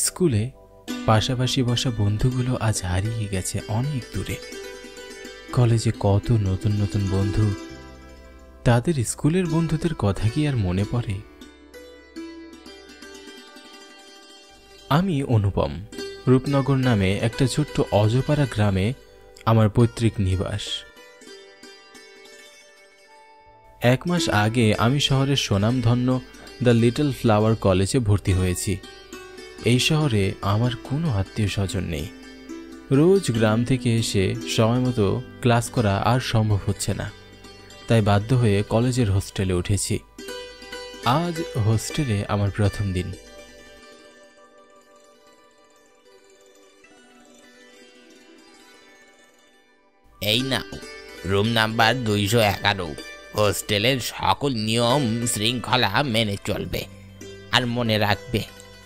স্কুলে পাশাপাশি বসা বন্ধুগুলো আজ হারিয়ে গেছে অনেক দূরে। কলেজে কত নতুন নতুন বন্ধু, তাদের স্কুলের বন্ধুদের কথা কি আর মনে পড়ে? আমি অনুপম। রূপনগর নামে একটা ছোট্ট অজপাড়া গ্রামে আমার পৈতৃক নিবাস। 1 মাস আগে আমি শহরের সুনামধন্য দ্য লিটল ফ্লাওয়ার কলেজে ভর্তি হয়েছি। এই শহরে আমার কোনো আত্মীয় স্বজন নেই। রোজ গ্রাম থেকে এসে সময় মতো ক্লাস করা আর সম্ভব হচ্ছে না, তাই বাধ্য হয়ে কলেজের হোস্টেলে উঠেছি। আজ হোস্টেলে আমার প্রথম দিন। এই নাও রুম নাম্বার 211। হোস্টেলের সকল নিয়ম শৃঙ্খলা মেনে চলবে, আর মনে রাখবে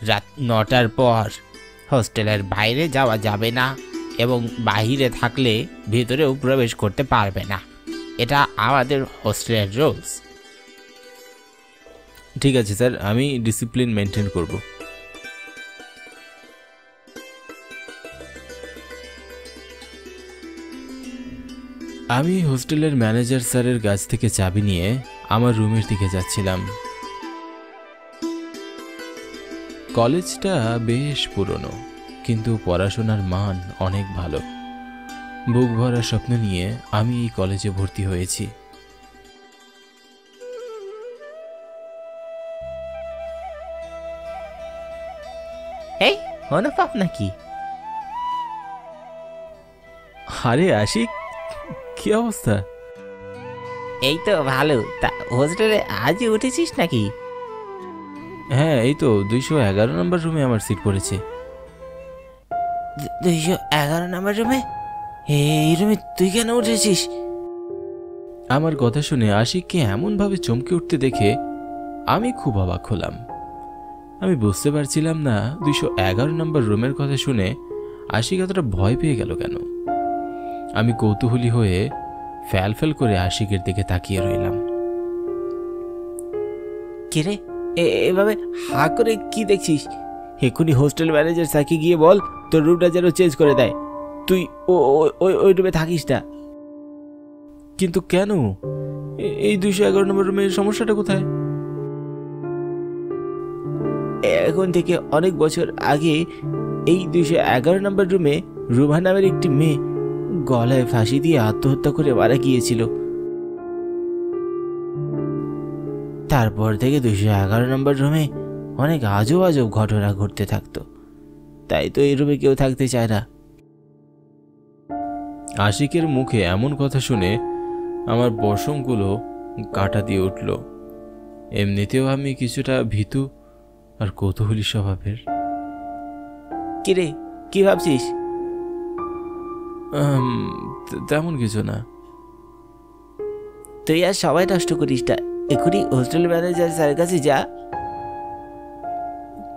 রাত 9টার পর হোস্টেলের বাইরে যাওয়া যাবে না, এবং বাইরে থাকলে ভিতরেও প্রবেশ করতে পারবে না। এটা আমাদের হোস্টেলের রুলস। ঠিক আছে স্যার, আমি ডিসিপ্লিন মেনটেন করব। আমি হোস্টেলের ম্যানেজার স্যারের কাছ থেকে চাবি নিয়ে আমার রুমের দিকে যাচ্ছিলাম। কলেজটা বেশ পুরনো, কিন্তু পড়াশোনার মান অনেক ভালো। বুক ভরা স্বপ্ন নিয়ে আমি এই কলেজে ভর্তি হয়েছি। এই অনুভব নাকি? আরে আশিক, কি অবস্থা? এই তো ভালো। তা হোস্টেলে আজই উঠেছিস নাকি? হ্যাঁ, এই তো 211 নম্বর রুমে আমার সিট পড়েছে। 211 নম্বর রুমে? এই রুমে তুই কেন উঠেছিস? আমার কথা শুনে আশিককে এমনভাবে চমকে উঠতে দেখে আমি খুব অবাক হলাম। আমি বুঝতে পারছিলাম না 211 নম্বর রুমের কথা শুনে আশিক এতটা ভয় পেয়ে গেল কেন। আমি কৌতূহলী হয়ে ফ্যাল ফ্যাল করে আশিকের দিকে তাকিয়ে রইলাম। কে রে, এভাবে হা করে কি দেখছিস? এক্ষুনি হোস্টেল ম্যানেজার স্যারকে গিয়ে বল তোর রুমটা যেন চেঞ্জ করে দেয়। তুই ওই রুমে থাকিস না। কিন্তু কেন? এই 211 নম্বর রুমের সমস্যাটা কোথায়? এখন থেকে অনেক বছর আগে এই 211 নম্বর রুমে রুমা নামের একটি মেয়ে গলায় ফাঁসি দিয়ে আত্মহত্যা করে মারা গিয়েছিল। তারপর থেকে 211 নম্বর রুমে অনেক আজব আজব ঘটনা ঘটতে থাকতো, তাই তো এই রুমে কেউ থাকতে চায় না। আশিকের মুখে এমন কথা শুনে আমার পশমগুলো কাটা দিয়ে উঠল। এমনিতেও আমি কিছুটা ভীতু আর কৌতূহলী স্বভাবের। কিরে, কি ভাবছিস? তেমন কিছু না। তুই আর সবাই নষ্ট করিস না, এক্ষুনি হোস্টেল ম্যানেজার স্যারের কাছে যা।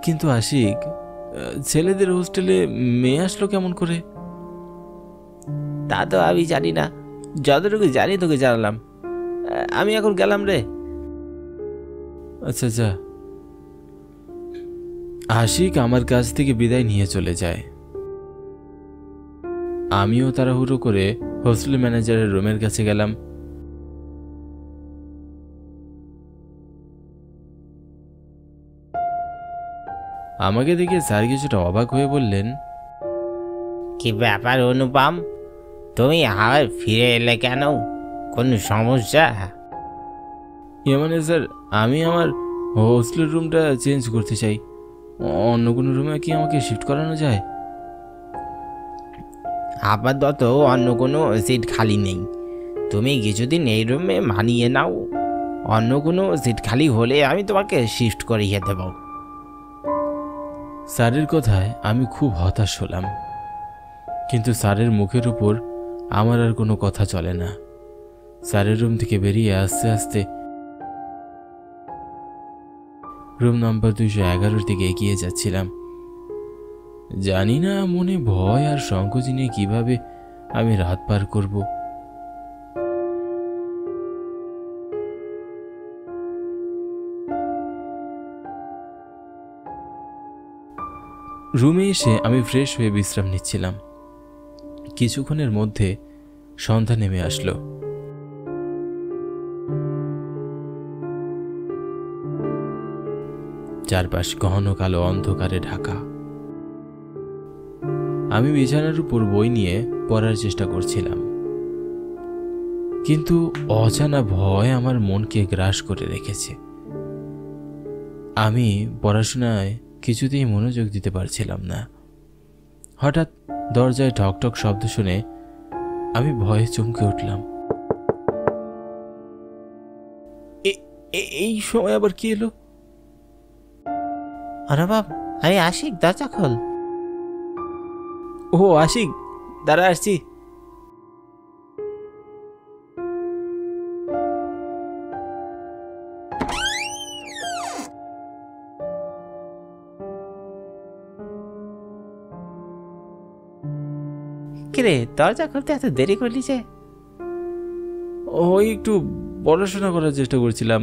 কিন্তু আশিক, ছেলেদের হোস্টেলে মেয়ে আসলো কেমন করে? তা তো আমি জানি না, যতটুকু জানি তোকে জানালাম। আমি এখন গেলাম রে। আচ্ছা যা। আশিক আমার কাছ থেকে বিদায় নিয়ে চলে যায়। আমিও তাড়াহুড়ো করে হোস্টেল ম্যানেজারের রুমের কাছে গেলাম। আমাকে দেখে স্যার কিছুটা অবাক হয়ে বললেন, কি ব্যাপার অনুপম, তুমি আবার ফিরে এলে কেন? কোনো সমস্যা? মানে স্যার, আমি আমার হোস্টেলের রুমটা চেঞ্জ করতে চাই। অন্য কোনো রুমে কি আমাকে শিফট করানো যায়? আপাতত অন্য কোনো সিট খালি নেই, তুমি কিছুদিন এই রুমে মানিয়ে নাও। অন্য কোনো সিট খালি হলে আমি তোমাকে শিফট করিয়ে দেব। স্যারের কথায় আমি খুব হতাশ হলাম, কিন্তু স্যারের মুখের উপর আমার আর কোনো কথা চলে না। স্যারের রুম থেকে বেরিয়ে আস্তে আস্তে রুম নাম্বার 211 দিকে এগিয়ে যাচ্ছিলাম। জানি না মনে ভয় আর সংকোচ নিয়ে কিভাবে আমি রাত পার করব। রুমে এসে আমি ফ্রেশ হয়ে বিশ্রাম নিচ্ছিলাম। কিছুক্ষণের মধ্যে সন্ধ্যা নেমে আসলো। চারপাশ ঘন কালো অন্ধকারে ঢাকা। আমি বিছানার উপর বই নিয়ে পড়ার চেষ্টা করছিলাম, কিন্তু অজানা ভয় আমার মনকে গ্রাস করে রেখেছে। আমি পড়াশোনায় কিছুতেই মনোযোগ দিতে পারছিলাম না। হঠাৎ দরজায় ঠকঠক শব্দ শুনে আমি ভয়ে চমকে উঠলাম। এই সময় আবার কি এলো? অনুভব, আরে আশিক, দরজা খোল। ও আশিক, দাঁড়া আসছি। কিরে, দরজা খুলতে এত দেরি করলি যে? ওই একটু পড়াশোনা করার চেষ্টা করছিলাম,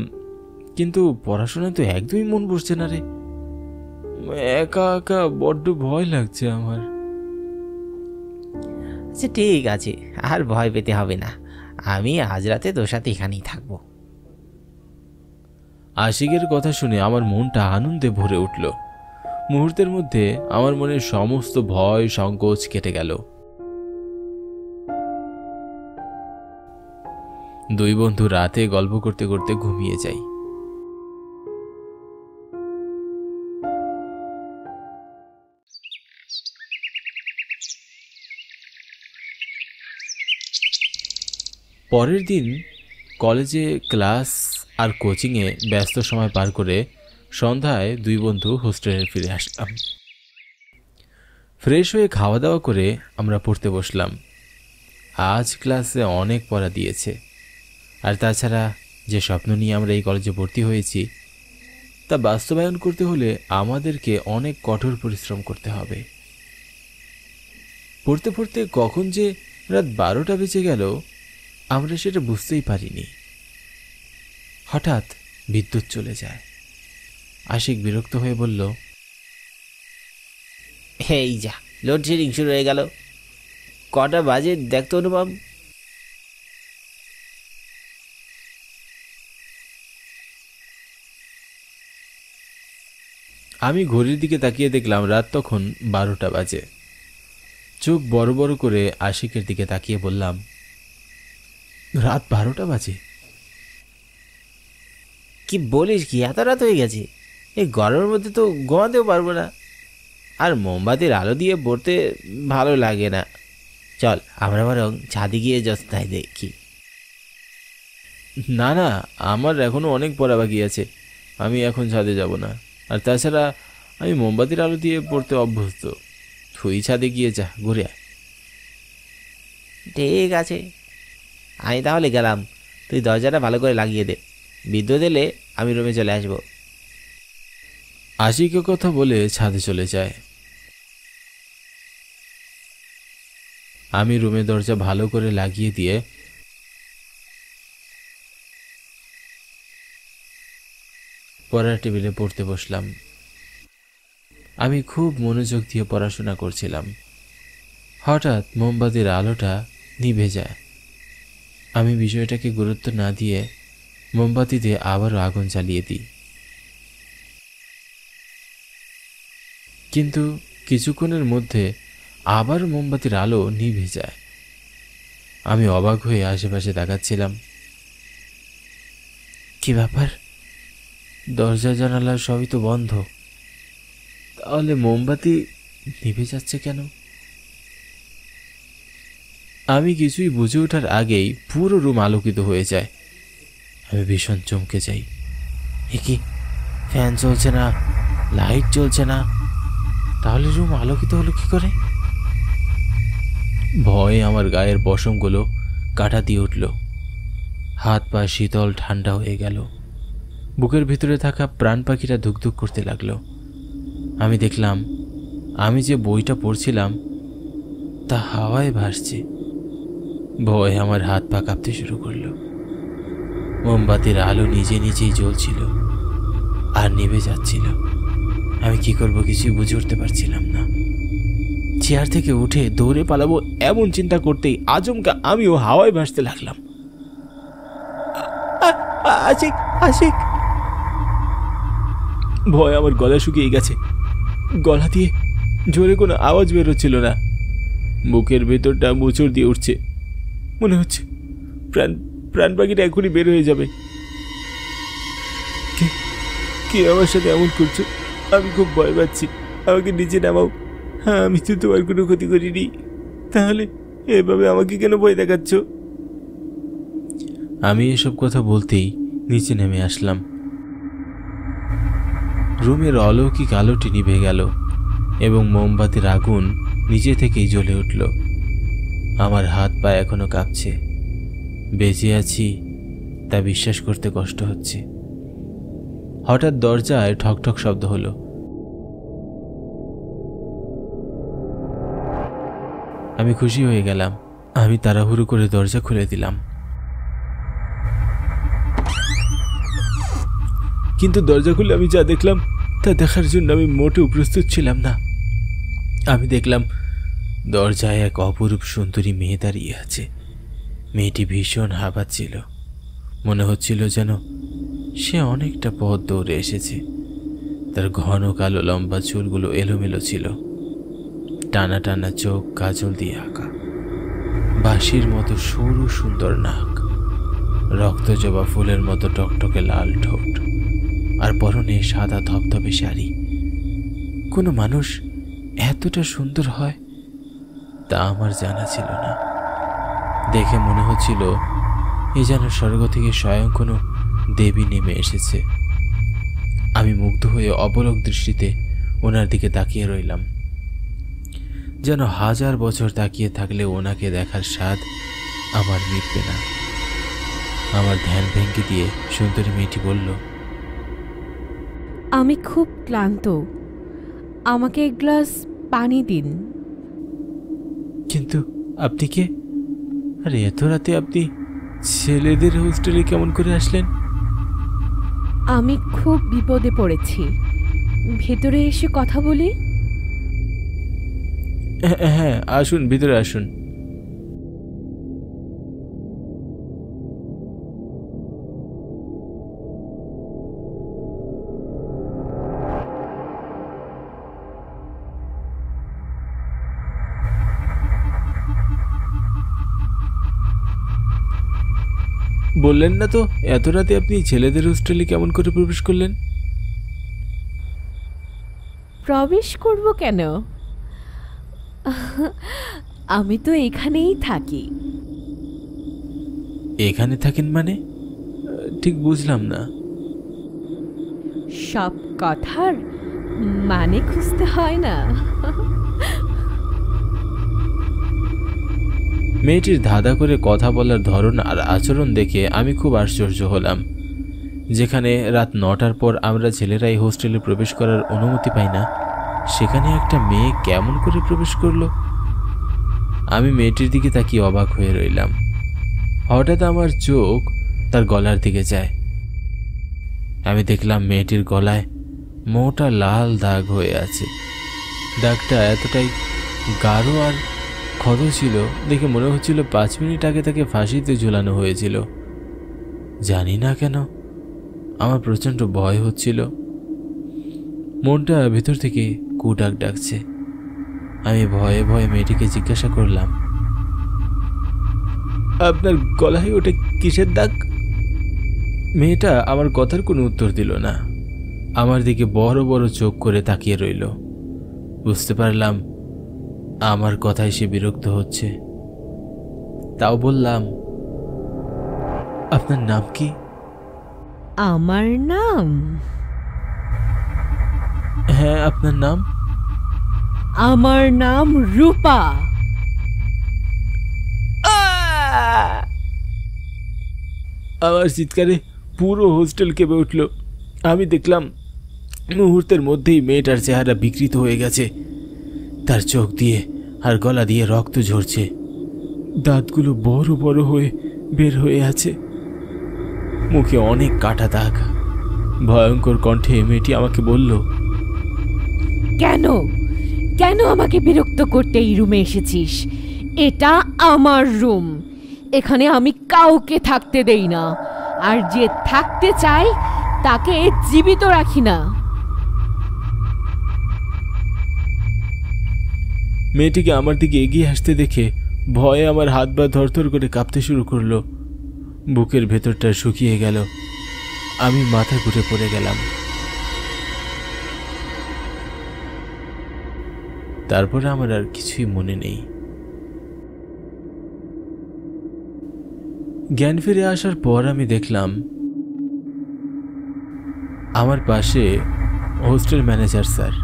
কিন্তু পড়াশোনায় তো একদমই মন বসছে না রে। একা একা বড্ড ভয় লাগছে আমার। আচ্ছা ঠিক আছে, আর ভয় পেতে হবে না। আমি আজ রাতে তোর সাথে এখানেই থাকবো। আশিকের কথা শুনে আমার মনটা আনন্দে ভরে উঠল। মুহূর্তের মধ্যে আমার মনের সমস্ত ভয় সংকোচ কেটে গেল। দুই বন্ধু রাতে গল্প করতে করতে ঘুমিয়ে যাই। পরের দিন কলেজে ক্লাস আর কোচিংয়ে ব্যস্ত সময় পার করে সন্ধ্যায় দুই বন্ধু হোস্টেলে ফিরে আসলাম। ফ্রেশ হয়ে খাওয়া দাওয়া করে আমরা পড়তে বসলাম। আজ ক্লাসে অনেক পড়া দিয়েছে, আর তাছাড়া যে স্বপ্ন নিয়ে আমরা এই কলেজে ভর্তি হয়েছি তা বাস্তবায়ন করতে হলে আমাদেরকে অনেক কঠোর পরিশ্রম করতে হবে। পড়তে পড়তে কখন যে রাত 12টা বেজে গেল আমরা সেটা বুঝতেই পারিনি। হঠাৎ বিদ্যুৎ চলে যায়। আশিক বিরক্ত হয়ে বলল, এই যা, লোডশেডিং শুরু হয়ে গেল। কটা বাজে দেখতো অনুভব? আমি ঘড়ির দিকে তাকিয়ে দেখলাম রাত তখন 12টা বাজে। চোখ বড় বড় করে আশিকের দিকে তাকিয়ে বললাম, রাত 12টা বাজে? কি বলিস কি, এত রাত হয়ে গেছে? এই গরমের মধ্যে তো ঘুমাতেও পারবো না, আর মোমবাতির আলো দিয়ে পড়তে ভালো লাগে না। চল আমরা বরং ছাদে গিয়ে জ্যোৎস্নায় দেখি। না না, আমার এখনো অনেক পড়া বাকি আছে, আমি এখন ছাদে যাব না। আর তাছাড়া আমি মোমবাতির আলো দিয়ে পড়তে অভ্যস্ত। তুই ছাদে গিয়ে যা, ঘুরে আয়। ঠিক আছে, আমি তাহলে গেলাম। তুই দরজাটা ভালো করে লাগিয়ে দে। বিদ্যুৎ এলে আমি রুমে চলে আসবো। আশিকের কথা বলে ছাদে চলে যায়। আমি রুমে দরজা ভালো করে লাগিয়ে দিয়ে পড়ার টেবিলে পড়তে বসলাম। আমি খুব মনোযোগ দিয়ে পড়াশোনা করছিলাম। হঠাৎ মোমবাতির আলোটা নিভে যায়। আমি বিষয়টাকে গুরুত্ব না দিয়ে মোমবাতিতে আবারও আগুন জ্বালিয়ে দিই, কিন্তু কিছুক্ষণের মধ্যে আবার মোমবাতির আলো নিভে যায়। আমি অবাক হয়ে আশেপাশে তাকাচ্ছিলাম। কি ব্যাপার? দরজা জানালা সবই তো বন্ধ, তাহলে মোমবাতি নিভে যাচ্ছে কেন? আমি কিছুই বুঝে ওঠার আগেই পুরো রুম আলোকিত হয়ে যায়। আমি ভীষণ চমকে যাই। এ কি, ফ্যান চলছে না, লাইট জ্বলছে না, তাহলে রুম আলোকিত হলো কি করে? ভয়ে আমার গায়ের পশমগুলো কাটা দিয়ে উঠল। হাত পা শীতল ঠান্ডা হয়ে গেল। বুকের ভিতরে থাকা প্রাণ পাখিটা ধুকধুক করতে লাগলো। আমি দেখলাম আমি যে বইটা পড়ছিলাম তা হাওয়ায় ভাসছে। ভয়ে আমার হাত পা কাঁপতে শুরু করলো। মোমবাতির আলো নিজে নিজেই জ্বলছিল আর নিভে যাচ্ছিল। আমি কি করব কিছুই বুঝে উঠতে পারছিলাম না। চেয়ার থেকে উঠে দৌড়ে পালাবো এমন চিন্তা করতেই আচমকা আমিও হাওয়ায় ভাসতে লাগলাম। আশিক, আশিক! ভয় আমার গলা শুকিয়ে গেছে। গলা দিয়ে জোরে কোনো আওয়াজ বেরোচ্ছিল না। বুকের ভেতরটা মোচড় দিয়ে উঠছে। মনে হচ্ছে প্রাণ পাখিটা এখনই বের হয়ে যাবে। কে আমার সাথে এমন করছো? আমি খুব ভয় পাচ্ছি। আমাকে নিচে নামাও। হ্যাঁ, আমি তো তোমার কোনো ক্ষতি করিনি, তাহলে এভাবে আমাকে কেন ভয় দেখাচ্ছ? আমি এসব কথা বলতেই নিচে নেমে আসলাম। রুমের অলৌকিক আলোটি নিভে গেল এবং মোমবাতির আগুন নিজে থেকেই জ্বলে উঠল। আমার হাত পা এখনো কাঁপছে। বেঁচে আছি তা বিশ্বাস করতে কষ্ট হচ্ছে। হঠাৎ দরজায় ঠকঠক শব্দ হলো। আমি খুশি হয়ে গেলাম। আমি তাড়াহুড়ো করে দরজা খুলে দিলাম। কিন্তু দরজা খুলে আমি যা দেখলাম তা দেখার জন্য আমি মোটেও প্রস্তুত ছিলাম না। আমি দেখলাম দরজায় এক অপরূপ সুন্দরী মেয়ে দাঁড়িয়ে আছে। মেয়েটি ভীষণ হাঁপাচ্ছিল। মনে হচ্ছিল যেন সে অনেকটা পথ দৌড়ে এসেছে। তার ঘন কালো লম্বা চুলগুলো এলোমেলো ছিল। টানা টানা চোখ কাজল দিয়ে আঁকা। বাঁশির মতো সরু সুন্দর নাক, রক্তজবা ফুলের মতো টকটকে লাল ঠোঁট, আর পরনে সাদা ধবধবে শাড়ি। কোনো মানুষ এতটা সুন্দর হয় তা আমার জানা ছিল না। দেখে মনে হচ্ছিল এ যেন স্বর্গ থেকে স্বয়ং কোনো দেবী নেমে এসেছে। আমি মুগ্ধ হয়ে অপলক দৃষ্টিতে ওনার দিকে তাকিয়ে রইলাম, যেন 1000 বছর তাকিয়ে থাকলে ওনাকে দেখার স্বাদ আমার মিটবে না। আমার ধ্যান ভেঙে দিয়ে সুন্দরী মেয়েটি বলল, আমি খুব ক্লান্ত, আমাকে এক গ্লাস পানি দিন। কিন্তু আপনি কে? আর এত রাতে আপনি ছেলেদের হোস্টেলে কেমন করে আসলেন? আমি খুব বিপদে পড়েছি, ভেতরে এসে কথা বলি। হ্যাঁ, আসুন, ভিতরে আসুন। বললেন না তো এত রাতে আপনি ছেলেদের হোস্টেলে কেমন করে প্রবেশ করলেন? প্রবেশ করব কেন? আমি তো এখানেই থাকি। এখানে থাকেন মানে? ঠিক বুঝলাম না। সব কথার মানে খুঁজতে হয় না। মেয়েটির ধাঁধা করে কথা বলার ধরন আর আচরণ দেখে আমি খুব আশ্চর্য হলাম। যেখানে রাত 9টার পর আমরা ছেলেরাই হোস্টেলে প্রবেশ করার অনুমতি পাই না, সেখানে একটা মেয়ে কেমন করে প্রবেশ করলো? আমি মেয়েটির দিকে তাকিয়ে অবাক হয়ে রইলাম। হঠাৎ আমার চোখ তার গলার দিকে যায়। আমি দেখলাম মেয়েটির গলায় মোটা লাল দাগ হয়ে আছে। দাগটা এতটাই গাঢ় আর ক্ষত ছিল দেখে মনে হচ্ছিল 5 মিনিট আগে তাকে ফাঁসিতে ঝুলানো হয়েছিল। জানি না কেন আমার প্রচণ্ড ভয় হচ্ছিল। মনটা ভেতর থেকে কুডাক ডাকছে। আমি ভয়ে ভয়ে মেয়েটিকে জিজ্ঞাসা করলাম, আপনার গলায় ওটা কিসের দাগ? মেয়েটা আমার কথার কোনো উত্তর দিল না। আমার দিকে বড় বড় চোখ করে তাকিয়ে রইল। বুঝতে পারলাম আমার কথায় সে বিরক্ত হচ্ছে। তাও বললাম, আপনার নাম কি? আমার নাম? হ্যাঁ, আপনার নাম? আমার নাম রূপা। আমার চিৎকারে পুরো হোস্টেল কেঁপে উঠল। আমি দেখলাম মুহূর্তের মধ্যেই মেয়েটার চেহারা বিকৃত হয়ে গেছে। তার চোখ দিয়ে আর গলা দিয়ে রক্ত ঝরছে। দাঁতগুলো বড় বড় হয়ে বের হয়ে আছে। মুখে অনেক কাটা দাগ। ভয়ঙ্কর কণ্ঠে মেয়েটি আমাকে বলল, কেন কেন আমাকে বিরক্ত করতে এই রুমে এসেছিস? এটা আমার রুম, এখানে আমি কাউকে থাকতে দেই না, আর যে থাকতে চায় তাকে জীবিত রাখি না। মেয়েটিকে আমার দিকে এগিয়ে আসতে দেখে ভয়ে আমার হাত পা ধরধর করে কাঁপতে শুরু করলো। বুকের ভেতরটা শুকিয়ে গেল, আমি মাথা ঘুরে পড়ে গেলাম। তারপরে আমার আর কিছুই মনে নেই। জ্ঞান ফিরে আসার পর আমি দেখলাম আমার পাশে হোস্টেল ম্যানেজার স্যার,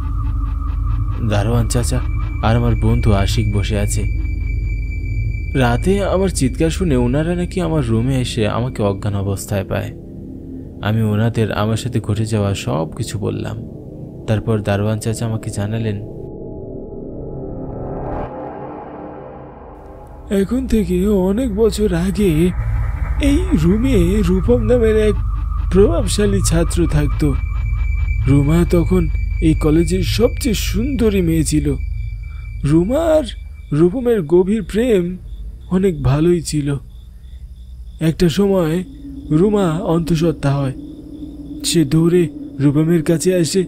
দারোয়ান চাচা আর আমার বন্ধু আশিক বসে আছে। রাতে আমার চিৎকার শুনে ওনারা নাকি আমার রুমে এসে আমাকে অজ্ঞান অবস্থায় পায়। আমি ওনাদের আমার সাথে ঘটে যাওয়া সব কিছু বললাম। তারপর দারোয়ান চাচা আমাকে জানালেন, এখন থেকে অনেক বছর আগে এই রুমে রূপম নামের এক প্রভাবশালী ছাত্র থাকত। রুমা তখন এই কলেজের সবচেয়ে সুন্দরী মেয়ে ছিল। রুমা আর রূপমের গভীর প্রেম অনেক ভালোই ছিল। একটা সময় রুমা অন্তঃসত্ত্বা হয়। সে দৌড়ে রূপমের কাছে আসে,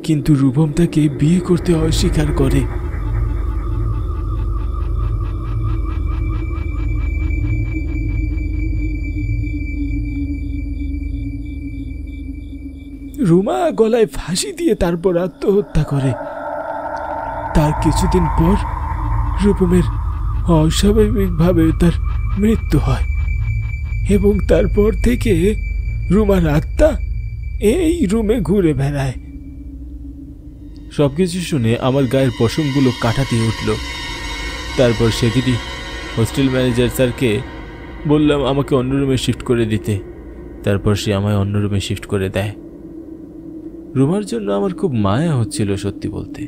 কিন্তু রূপম তাকে বিয়ে করতে অস্বীকার করে। রুমা গলায় ফাঁসি দিয়ে তারপর আত্মহত্যা করে। তার কিছুদিন পর রূপমের অস্বাভাবিকভাবে তার মৃত্যু হয়, এবং তারপর থেকে রুমার আত্মা এই রুমে ঘুরে বেড়ায়। সবকিছু শুনে আমার গায়ের পশমগুলো কাঁটা দিয়ে উঠল। তারপর সেদিনই হোস্টেল ম্যানেজার স্যারকে বললাম আমাকে অন্য রুমে শিফট করে দিতে। তারপর সে আমায় অন্য রুমে শিফট করে দেয়। রুমার জন্য আমার খুব মায়া হচ্ছিল সত্যি বলতে।